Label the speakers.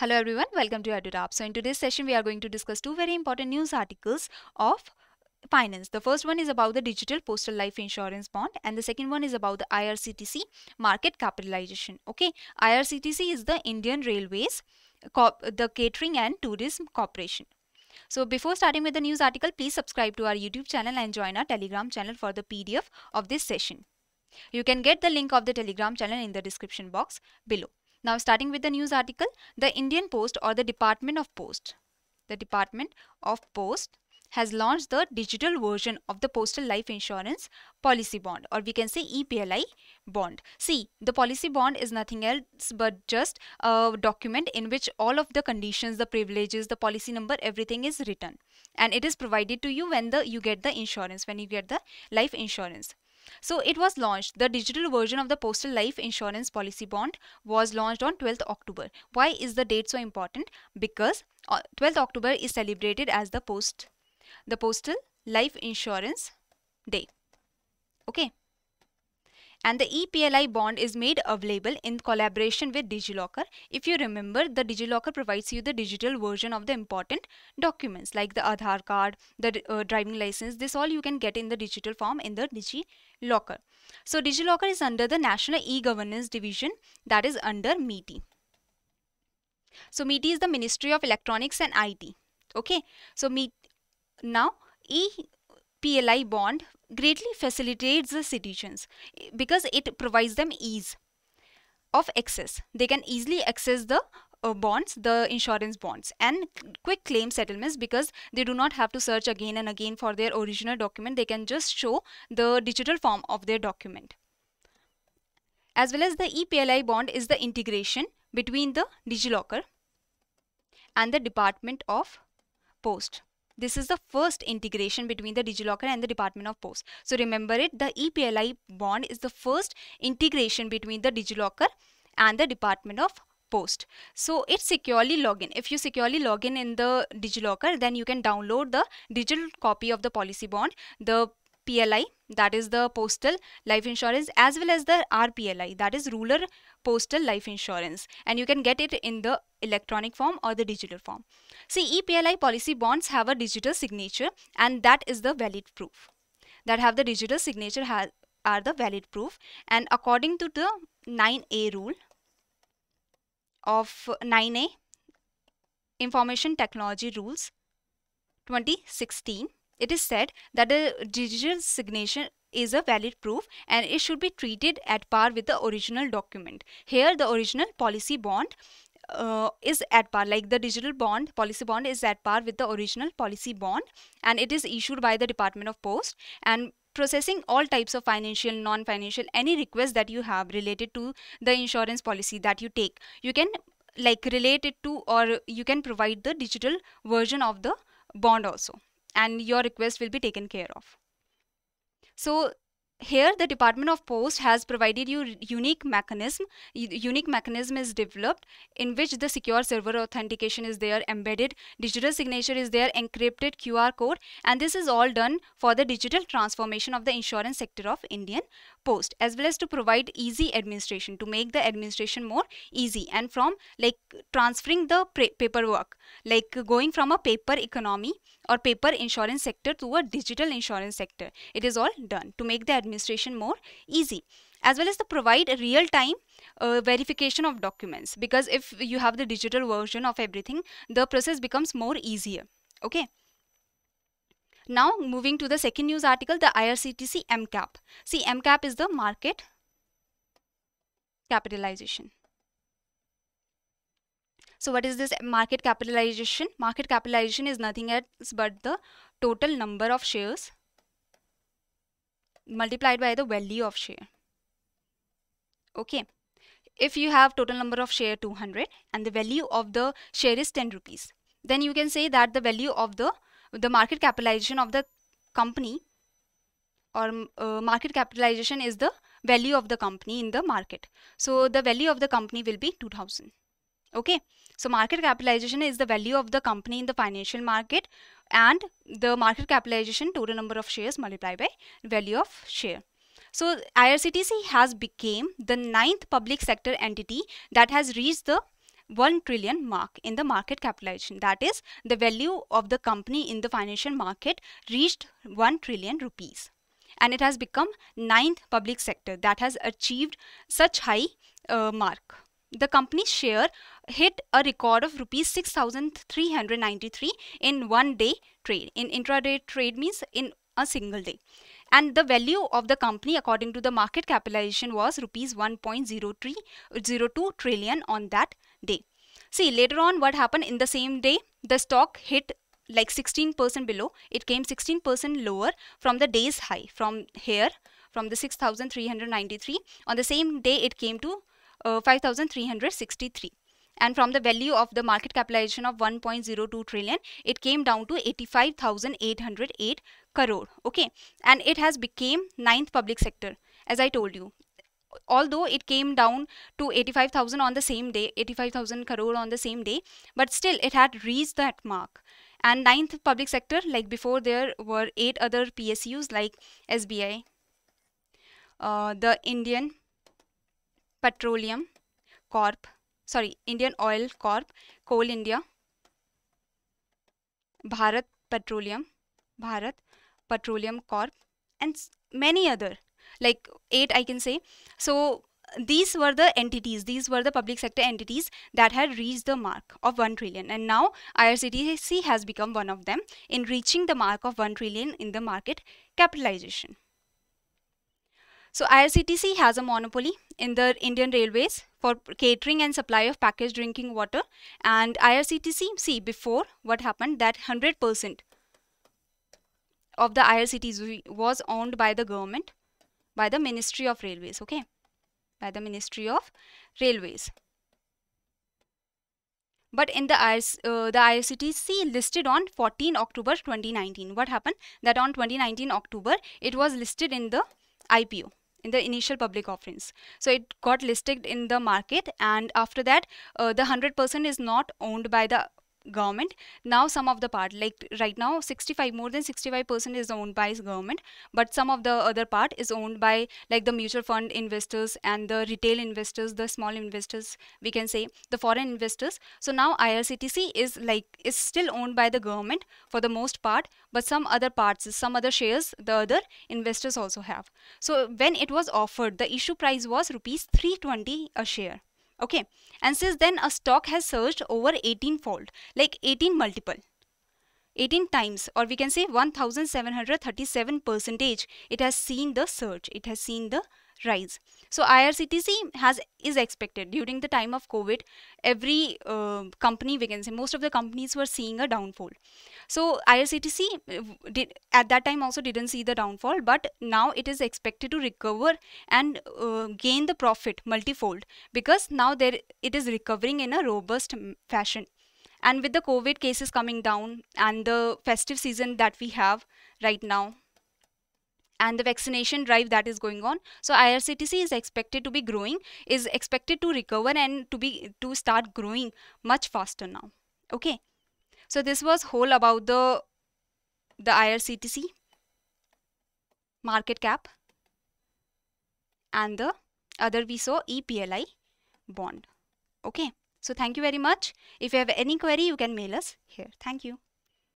Speaker 1: Hello everyone, welcome to EduTap. So in today's session, we are going to discuss two very important news articles of finance. The first one is about the digital postal life insurance bond, and the second one is about the IRCTC market capitalization. Okay, IRCTC is the Indian Railways, the Catering and Tourism Corporation. So before starting with the news article, please subscribe to our YouTube channel and join our Telegram channel for the PDF of this session. You can get the link of the Telegram channel in the description box below. Now starting with the news article, the Indian Post or the Department of Post. The Department of Post has launched the digital version of the Postal Life Insurance Policy Bond, or we can say EPLI bond. See, the policy bond is nothing else but just a document in which all of the conditions, the privileges, the policy number, everything is written, and it is provided to you when you get the insurance, when you get the life insurance. So it was launched. The digital version of the Postal Life Insurance Policy Bond was launched on 12th October. Why is the date so important? Because 12th October is celebrated as the Postal Life Insurance Day. Okay. And the EPLI bond is made available in collaboration with DigiLocker. If you remember, the DigiLocker provides you the digital version of the important documents like the Aadhaar card, the driving license. This all you can get in the digital form in the DigiLocker. So DigiLocker is under the National E-Governance Division, that is under MeitY. So MeitY is the Ministry of Electronics and IT. Okay. So now EPLI bond greatly facilitates the citizens because it provides them ease of access. They can easily access the bonds, the insurance bonds, and quick claim settlements because they do not have to search again and again for their original document. They can just show the digital form of their document. As well as the EPLI bond is the integration between the DigiLocker and the Department of Post. This is the first integration between the DigiLocker and the Department of Post. So remember it, the EPLI bond is the first integration between the DigiLocker and the Department of Post. So it's securely login. If you securely log in the DigiLocker, then you can download the digital copy of the policy bond, the PLI, that is the Postal Life Insurance, as well as the RPLI, that is Rural Postal Life Insurance, and you can get it in the electronic form or the digital form. See, EPLI policy bonds have a digital signature, and that is the valid proof. That have the digital signature are the valid proof, and according to the 9A rule of 9A Information Technology Rules 2016, it is said that the digital signature is a valid proof and it should be treated at par with the original document. Here the original policy bond is at par, like the digital bond, policy bond is at par with the original policy bond, and it is issued by the Department of Post and processing all types of financial, non-financial, any request that you have related to the insurance policy that you take. You can like relate it to, or you can provide the digital version of the bond also, and your request will be taken care of. So here the Department of Post has provided you unique mechanism. Unique mechanism is developed in which the secure server authentication is there, embedded digital signature is there, encrypted QR code, and this is all done for the digital transformation of the insurance sector of Indian Post, as well as to provide easy administration, to make the administration more easy, and from like transferring the paperwork, like going from a paper economy or paper insurance sector to a digital insurance sector. It is all done to make the administration more easy, as well as to provide a real-time verification of documents, because if you have the digital version of everything, the process becomes more easier. Okay. Now moving to the second news article, the IRCTC MCAP. See, MCAP is the market capitalization. So what is this market capitalization? Market capitalization is nothing else but the total number of shares multiplied by the value of share. Okay. If you have total number of share 200 and the value of the share is 10 rupees, then you can say that the value of the market capitalization of the company, or market capitalization is the value of the company in the market. So the value of the company will be 2000. Okay. So market capitalization is the value of the company in the financial market, and the market capitalization total number of shares multiplied by value of share. So IRCTC has become the 9th public sector entity that has reached the 1 trillion mark in the market capitalization. That is, the value of the company in the financial market reached 1 trillion rupees. And it has become 9th public sector that has achieved such high mark. The company's share hit a record of rupees 6,393 in one day trade. In intraday trade means in a single day. And the value of the company according to the market capitalization was rupees 1.02 trillion on that day. See, later on what happened in the same day, the stock hit like 16% below. It came 16% lower from the day's high. From here, from the 6,393, on the same day it came to 5,363. And from the value of the market capitalization of 1.02 trillion, it came down to 85,808 crore. Okay, and it has become 9th public sector, as I told you. Although it came down to 85,000 on the same day, 85,000 crore on the same day, but still it had reached that mark. And 9th public sector, like before, there were 8 other PSUs like SBI, the Indian Petroleum Corp, Indian Oil Corp, Coal India, Bharat Petroleum Corp, and many other, like 8 I can say. So these were the entities, these were the public sector entities that had reached the mark of 1 trillion, and now IRCTC has become one of them in reaching the mark of 1 trillion in the market capitalization. So IRCTC has a monopoly in the Indian Railways for catering and supply of packaged drinking water. And IRCTC, see, before what happened, that 100% of the IRCTC was owned by the government, by the Ministry of Railways, okay, by the Ministry of Railways. But in the IRCTC listed on 14 October 2019. What happened? That on 2019 October, it was listed in the IPO, in the initial public offerings. So it got listed in the market, and after that the 100% is not owned by the government. Now some of the part, like right now more than 65% is owned by government, but some of the other part is owned by like the mutual fund investors and the retail investors, the small investors, we can say the foreign investors. So now IRCTC is still owned by the government for the most part, but some other parts, some other shares, the other investors also have. So when it was offered, the issue price was rupees 320 a share. Okay, and since then a stock has surged over 18-fold, like 18 times, or we can say 1737%. It has seen the surge, it has seen the rise. So IRCTC is expected during the time of COVID, every company, we can say most of the companies were seeing a downfall. So IRCTC did at that time also didn't see the downfall, but now it is expected to recover and gain the profit multifold, because now it is recovering in a robust fashion. And with the COVID cases coming down and the festive season that we have right now, and the vaccination drive that is going on, so IRCTC is expected to be growing, is expected to recover and to start growing much faster now. Okay, so this was whole about the IRCTC market cap, and the other we saw ePLI bond. Okay, so thank you very much. If you have any query, you can mail us here. Thank you.